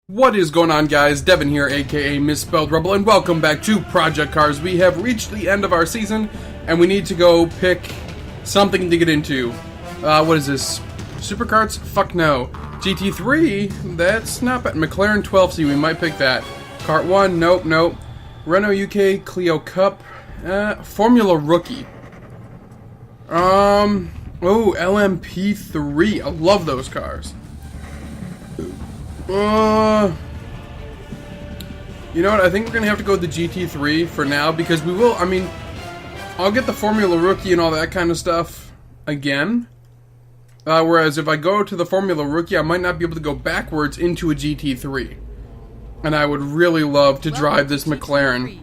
What is going on, guys? Devin here, aka Mispelled Rebel, and welcome back to Project Cars. We have reached the end of our season, and we need to go pick something to get into. What is this? Supercarts? Fuck no. GT3? That's not bad. McLaren 12C, we might pick that. Kart 1? Nope, nope. Renault UK Clio Cup? Formula Rookie. Oh, LMP3. I love those cars. You know what, I think we're gonna have to go with the GT3 for now, because we will, I'll get the Formula Rookie and all that kind of stuff again. Whereas if I go to the Formula Rookie, I might not be able to go backwards into a GT3. And I would really love to drive this McLaren.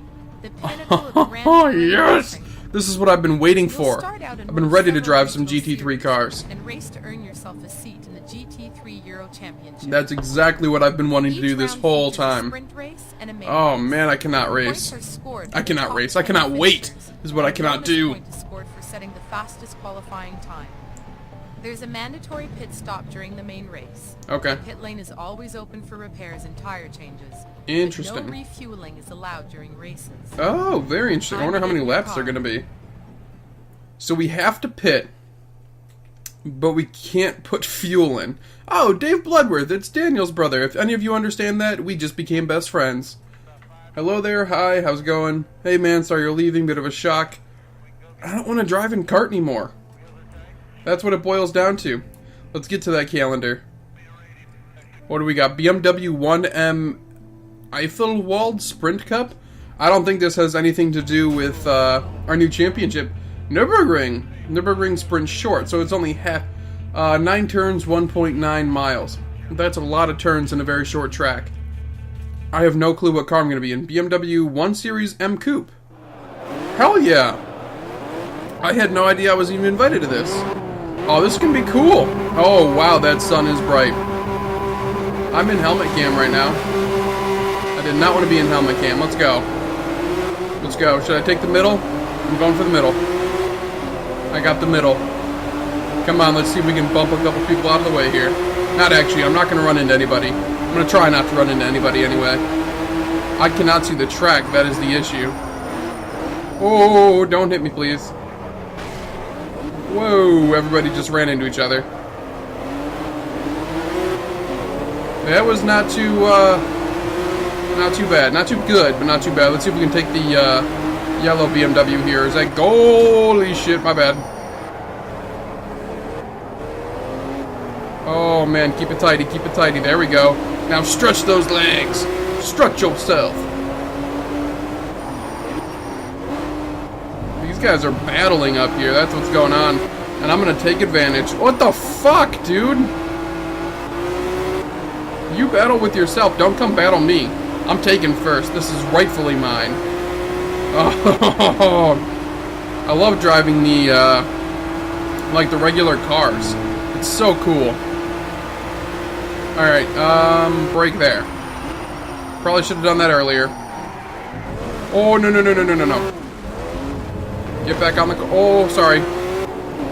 Oh, yes! This is what I've been waiting for. I've been ready to drive some GT3 cars. And race to earn yourself a seat in the GT3 Euro Championship. That's exactly what I've been wanting to do this whole time. Oh man, I cannot race. I cannot race. I cannot wait, is what I cannot do. Scored for setting the fastest qualifying time. There's a mandatory pit stop during the main race. Okay. The pit lane is always open for repairs and tire changes. Interesting. No refueling is allowed during races. Oh, very interesting. I wonder how many laps they're going to be. So we have to pit, but we can't put fuel in. Oh, Dave Bloodworth, it's Daniel's brother. If any of you understand that, we just became best friends. Hello there, hi, how's it going? Hey man, sorry you're leaving, bit of a shock. I don't want to drive in kart anymore. That's what it boils down to. Let's get to that calendar. What do we got? BMW 1M Eiffelwald Sprint Cup? I don't think this has anything to do with our new championship. Nürburgring Sprint Short, so it's only 9 turns, 1.9 miles. That's a lot of turns in a very short track. I have no clue what car I'm going to be in. BMW 1 Series M Coupe. Hell yeah! I had no idea I was even invited to this. Oh, this is going to be cool. Oh, wow, that sun is bright. I'm in helmet cam right now. I did not want to be in helmet cam. Let's go. Let's go. Should I take the middle? I'm going for the middle. I got the middle. Come on, let's see if we can bump a couple people out of the way here. Not actually, I'm not going to run into anybody. I'm going to try not to run into anybody anyway. I cannot see the track, that is the issue. Oh, don't hit me, please. Whoa, everybody just ran into each other. That was not too bad. Not too good, but not too bad. Let's see if we can take the yellow BMW here. Is that holy shit, my bad. Oh man, keep it tighty, keep it tighty. There we go. Now stretch those legs. Stretch yourself. These guys are battling up here. That's what's going on. And I'm gonna take advantage. What the fuck, dude? You battle with yourself. Don't come battle me. I'm taking first. This is rightfully mine. Oh, I love driving the, like the regular cars. It's so cool. Alright, brake there. Probably should have done that earlier. Oh, no. Get back on the car. Oh, sorry.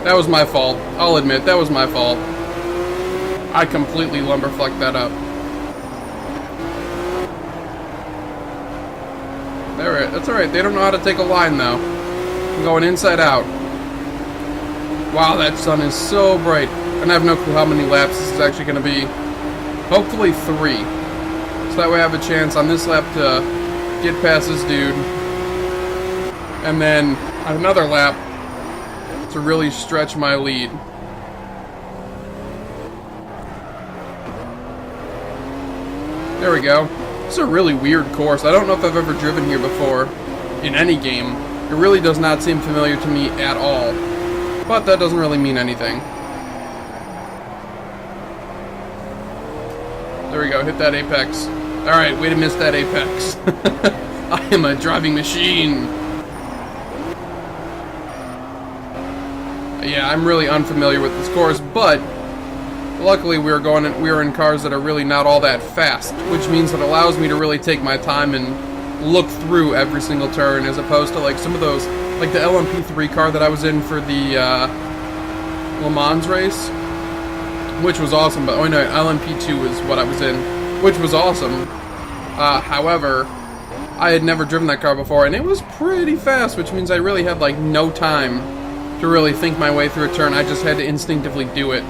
That was my fault. I'll admit, that was my fault. I completely lumberflecked that up. Alright, that's alright. They don't know how to take a line, though. I'm going inside out. Wow, that sun is so bright. And I have no clue how many laps this is actually going to be. Hopefully 3. So that way I have a chance on this lap to get past this dude. And then another lap to really stretch my lead. There we go. This is a really weird course. I don't know if I've ever driven here before in any game. It really does not seem familiar to me at all. But that doesn't really mean anything. There we go, hit that apex. Alright, way to miss that apex. I am a driving machine. Yeah, I'm really unfamiliar with this course, but luckily we were in cars that are really not all that fast, which means it allows me to really take my time and look through every single turn, as opposed to like some of those, like the LMP3 car that I was in for the Le Mans race, which was awesome. But oh no, LMP2 is what I was in. which was awesome. However, I had never driven that car before, and it was pretty fast, which means I really had like no time to really think my way through a turn. I just had to instinctively do it.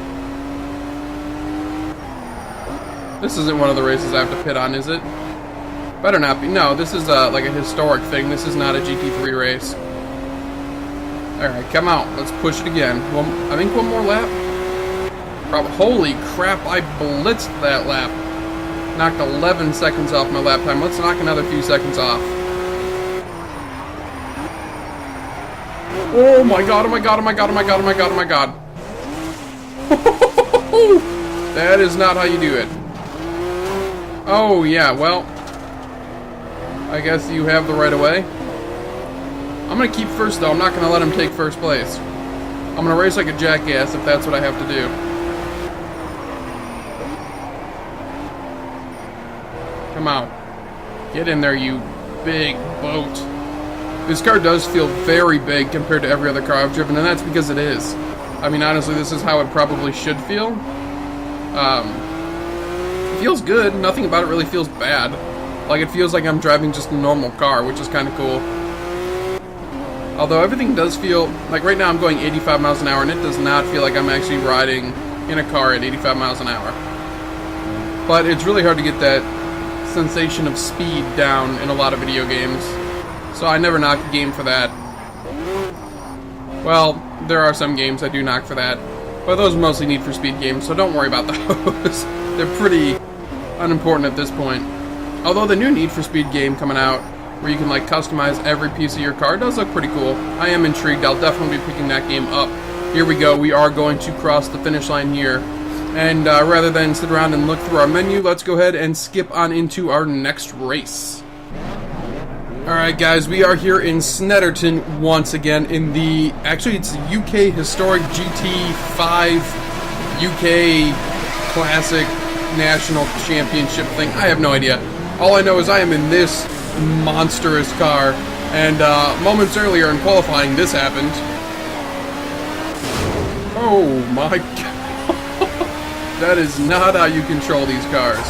This isn't one of the races I have to pit on, is it? Better not be. No, this is like a historic thing. This is not a GT3 race. Alright, come out. Let's push it again. I think one more lap? Holy crap, I blitzed that lap. Knocked 11 seconds off my lap time. Let's knock another few seconds off. Oh my god, oh my god, oh my god, oh my god, oh my god, oh my god. That is not how you do it. Oh, yeah, well, I guess you have the right of way. I'm going to keep first, though. I'm not going to let him take first place. I'm going to race like a jackass if that's what I have to do. Come out. Get in there, you big boat. This car does feel very big compared to every other car I've driven, and that's because it is. I mean, honestly, this is how it probably should feel. It feels good. Nothing about it really feels bad. Like, it feels like I'm driving just a normal car, which is kind of cool. Although everything does feel... Like, right now I'm going 85 miles an hour, and it does not feel like I'm actually riding in a car at 85 miles an hour. But it's really hard to get that sensation of speed down in a lot of video games. So I never knock a game for that. Well, there are some games I do knock for that. But those are mostly Need for Speed games, so don't worry about those. They're pretty unimportant at this point. Although the new Need for Speed game coming out, where you can like customize every piece of your car, does look pretty cool. I am intrigued. I'll definitely be picking that game up. Here we go. We are going to cross the finish line here. And rather than sit around and look through our menu, let's go ahead and skip on into our next race. Alright guys, we are here in Snetterton once again in the... Actually, it's the UK Historic GT5 UK Classic National Championship thing. I have no idea. All I know is I am in this monstrous car, and moments earlier in qualifying, this happened. Oh my god. That is not how you control these cars.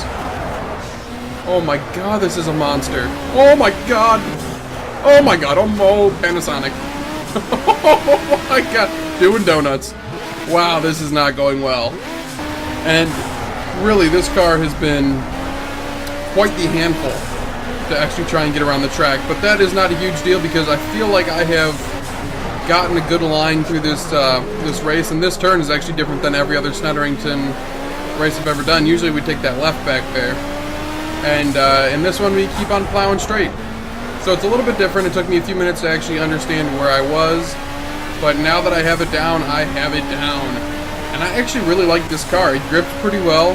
Oh my god, this is a monster. Oh my god. Oh my god. Oh, Panasonic. Oh my god. Doing donuts. Wow, this is not going well. And really, this car has been quite the handful to actually try and get around the track. But that is not a huge deal because I feel like I have gotten a good line through this this race. And this turn is actually different than every other Snetterington race I've ever done. Usually we take that left back there. And in this one, we keep on plowing straight. So it's a little bit different. It took me a few minutes to actually understand where I was. But now that I have it down, I have it down. And I actually really like this car. It grips pretty well,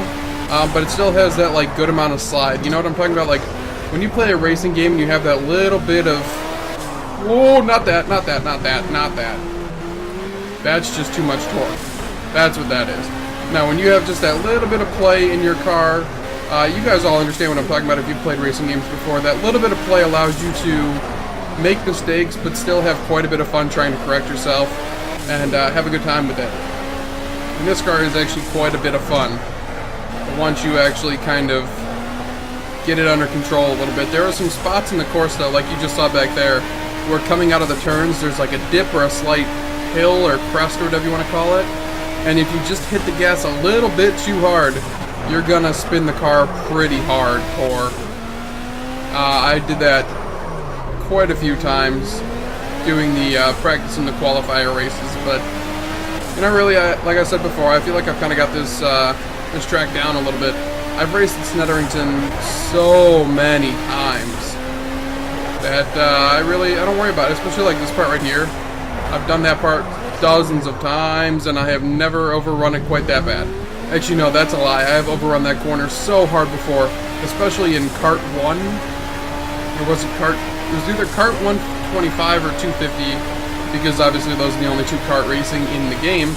but it still has that like good amount of slide. You know what I'm talking about? Like, when you play a racing game and you have that little bit of... Oh, not that, not that, not that, not that. That's just too much torque. That's what that is. Now, when you have just that little bit of play in your car... you guys all understand what I'm talking about if you've played racing games before. That little bit of play allows you to make mistakes, but still have quite a bit of fun trying to correct yourself and have a good time with it. And this car is actually quite a bit of fun once you actually kind of get it under control a little bit. There are some spots in the course, though, like you just saw back there, where coming out of the turns, there's like a dip or a slight hill or crest or whatever you want to call it. And if you just hit the gas a little bit too hard, you're gonna spin the car pretty hard. Or I did that quite a few times doing the practice in the qualifier races. But you know, really, like I said before, I feel like I've kind of got this this track down a little bit. I've raced at Snetterington so many times that I don't worry about it. Especially like this part right here. I've done that part dozens of times, and I have never overrun it quite that bad. Actually, no, that's a lie. I have overrun that corner so hard before, especially in Kart 1. Or was it Kart? It was either Kart 125 or 250, because obviously those are the only two kart racing in the game.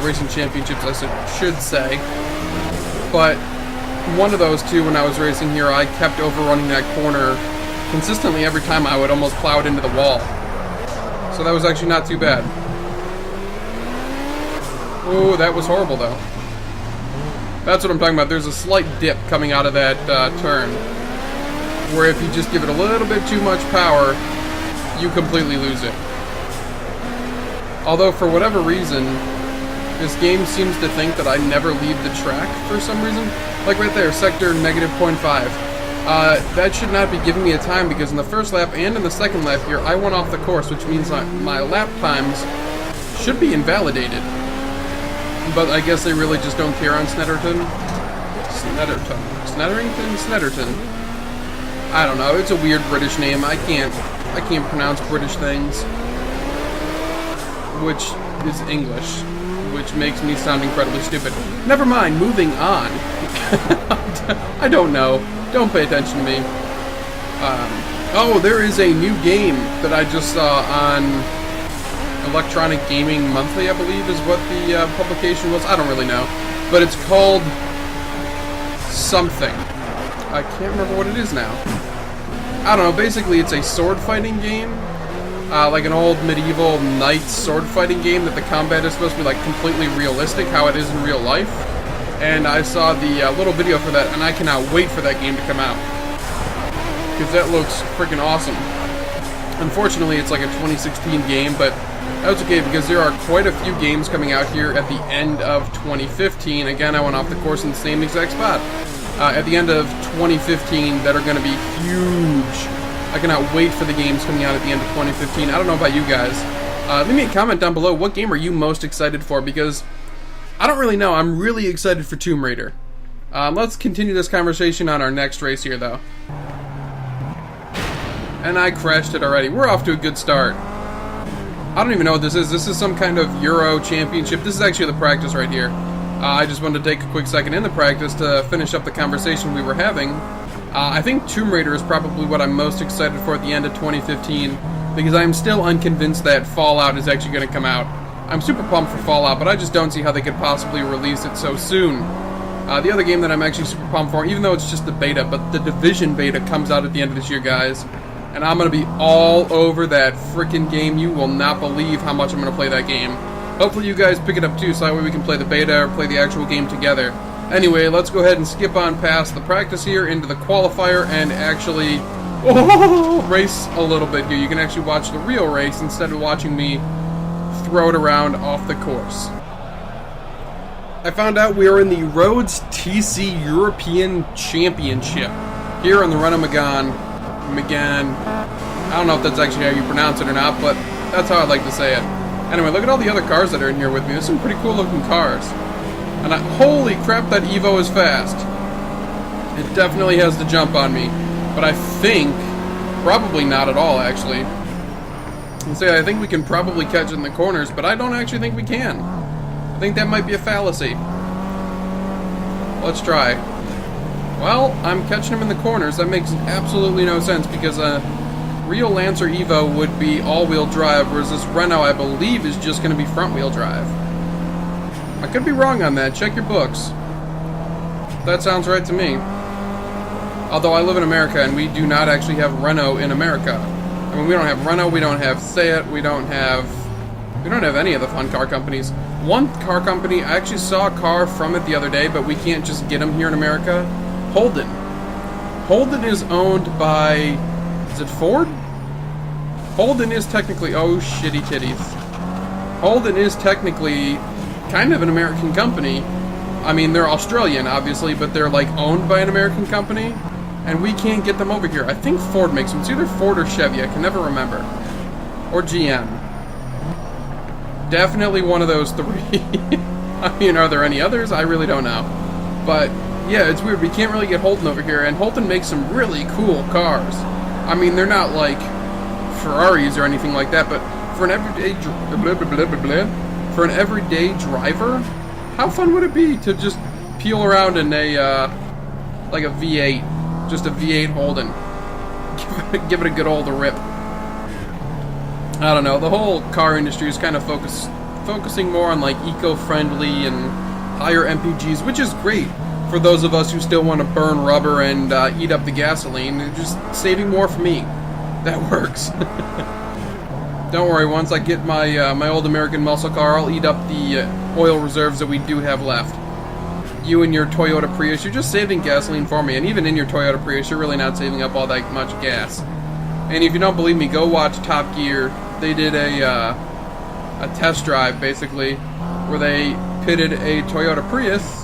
Racing championships, I should say. But one of those two, when I was racing here, I kept overrunning that corner consistently every time. I would almost plow it into the wall. So that was actually not too bad. Oh, that was horrible, though. That's what I'm talking about. There's a slight dip coming out of that turn, where if you just give it a little bit too much power, you completely lose it. Although, for whatever reason, this game seems to think that I never leave the track for some reason. Like right there, sector -0.5. That should not be giving me a time, because in the first lap and in the second lap here, I went off the course, which means my lap times should be invalidated. But I guess they really just don't care on Snetterton. Snetterton? I don't know, it's a weird British name. I can't pronounce British things. Which is English, which makes me sound incredibly stupid. Never mind, moving on. I don't know. Don't pay attention to me. Oh, there is a new game that I just saw on Electronic Gaming Monthly, I believe is what the publication was. I don't really know. But it's called something. I can't remember what it is now. I don't know. Basically, it's a sword fighting game. Like an old medieval knight sword fighting game that the combat is supposed to be like completely realistic, how it is in real life. And I saw the little video for that, and I cannot wait for that game to come out. Because that looks freaking awesome. Unfortunately, it's like a 2016 game, but that's okay because there are quite a few games coming out here at the end of 2015. Again, I went off the course in the same exact spot. At the end of 2015 that are going to be huge. I cannot wait for the games coming out at the end of 2015. I don't know about you guys. Leave me a comment down below. What game are you most excited for? Because I don't really know. I'm really excited for Tomb Raider. Let's continue this conversation on our next race here, though. And I crashed it already. We're off to a good start. I don't even know what this is. This is some kind of Euro Championship. This is actually the practice right here. I just wanted to take a quick second in the practice to finish up the conversation we were having. I think Tomb Raider is probably what I'm most excited for at the end of 2015, because I'm still unconvinced that Fallout is actually going to come out. I'm super pumped for Fallout, but I just don't see how they could possibly release it so soon. The other game that I'm actually super pumped for, even though it's just the beta, but the Division beta comes out at the end of this year, guys. And I'm going to be all over that freaking game. You will not believe how much I'm going to play that game. Hopefully you guys pick it up too, so that way we can play the beta or play the actual game together. Anyway, let's go ahead and skip on past the practice here into the qualifier and actually race a little bit here. You can actually watch the real race instead of watching me throw it around off the course. I found out we are in the Rhodes TC European Championship here on the Renault Megane. I don't know if that's actually how you pronounce it or not, but that's how I like to say it. Anyway, look at all the other cars that are in here with me. There's some pretty cool looking cars. And holy crap, that Evo is fast. It definitely has the jump on me. But I think, probably not at all, actually. I think we can probably catch it in the corners, but I don't actually think we can. I think that might be a fallacy. Let's try. Well, I'm catching him in the corners. That makes absolutely no sense, because a real Lancer Evo would be all-wheel drive, whereas this Renault, I believe, is just going to be front-wheel drive. I could be wrong on that. Check your books. That sounds right to me. Although I live in America, and we do not actually have Renault in America. I mean, we don't have Renault, we don't have Seat, we don't have any of the fun car companies. One car company, I actually saw a car from it the other day, but we can't just get them here in America. Holden. Holden is owned by... is it Ford? Holden is technically... oh, shitty titties. Holden is technically kind of an American company. I mean, they're Australian, obviously, but they're, like, owned by an American company. And we can't get them over here. I think Ford makes them. It's either Ford or Chevy. I can never remember. Or GM. Definitely one of those three. I mean, are there any others? I really don't know. But, yeah, it's weird. We can't really get Holden over here. And Holden makes some really cool cars. I mean, they're not, like, Ferraris or anything like that. But for an everyday... for an everyday driver, how fun would it be to just peel around in a, like a V8. Just a V8 Holden. Give it a good old rip. I don't know, the whole car industry is kind of focusing more on like eco-friendly and higher MPGs, which is great for those of us who still want to burn rubber and eat up the gasoline. They're just saving more for me. That works. Don't worry, once I get my my old American muscle car, I'll eat up the oil reserves that we do have left. you and your Toyota Prius, you're just saving gasoline for me. And even in your Toyota Prius, you're really not saving up all that much gas. And if you don't believe me, go watch Top Gear. They did a test drive, basically, where they pitted a Toyota Prius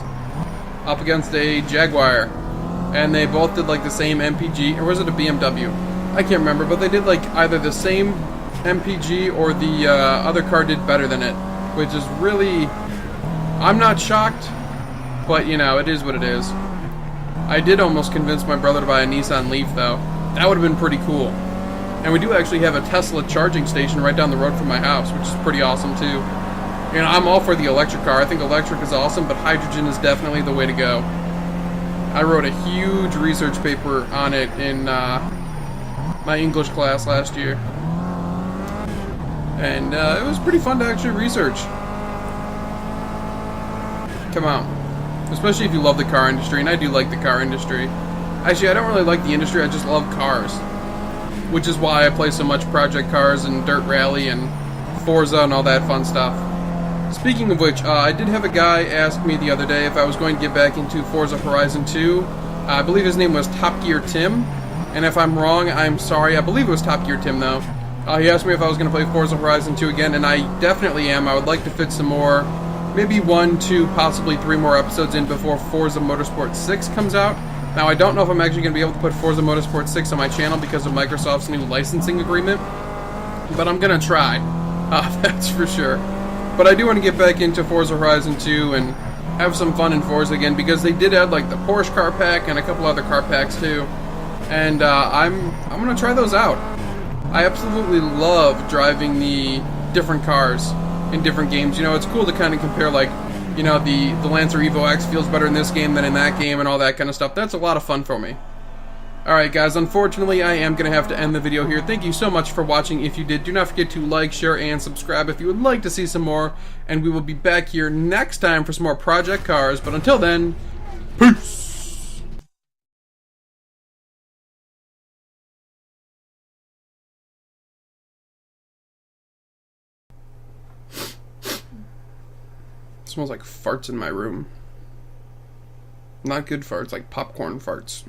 up against a Jaguar. And they both did like the same MPG, or was it a BMW? I can't remember, but they did like either the same MPG or the other car did better than it, which is really, I'm not shocked, but you know, it is what it is. I did almost convince my brother to buy a Nissan Leaf though. That would have been pretty cool. And we do actually have a Tesla charging station right down the road from my house, which is pretty awesome too. You know, I'm all for the electric car. I think electric is awesome, but hydrogen is definitely the way to go. I wrote a huge research paper on it in my English class last year. And it was pretty fun to actually research. Come on. Especially if you love the car industry, and I do like the car industry. Actually, I don't really like the industry, I just love cars. Which is why I play so much Project Cars and Dirt Rally and Forza and all that fun stuff. Speaking of which, I did have a guy ask me the other day if I was going to get back into Forza Horizon 2. I believe his name was Top Gear Tim. And if I'm wrong, I'm sorry. I believe it was Top Gear Tim, though. He asked me if I was going to play Forza Horizon 2 again, and I definitely am. I would like to fit some more, maybe 1, 2, possibly 3 more episodes in before Forza Motorsport 6 comes out. Now, I don't know if I'm actually going to be able to put Forza Motorsport 6 on my channel because of Microsoft's new licensing agreement. But I'm going to try. That's for sure. But I do want to get back into Forza Horizon 2 and have some fun in Forza again, because they did add like the Porsche car pack and a couple other car packs too. And I'm going to try those out. I absolutely love driving the different cars in different games. You know, it's cool to kind of compare, like, you know, the Lancer Evo X feels better in this game than in that game and all that kind of stuff. That's a lot of fun for me. Alright guys, unfortunately I am going to have to end the video here. Thank you so much for watching. If you did, do not forget to like, share, and subscribe if you would like to see some more. And we will be back here next time for some more Project Cars. But until then, peace! It smells like farts in my room. Not good farts, like popcorn farts.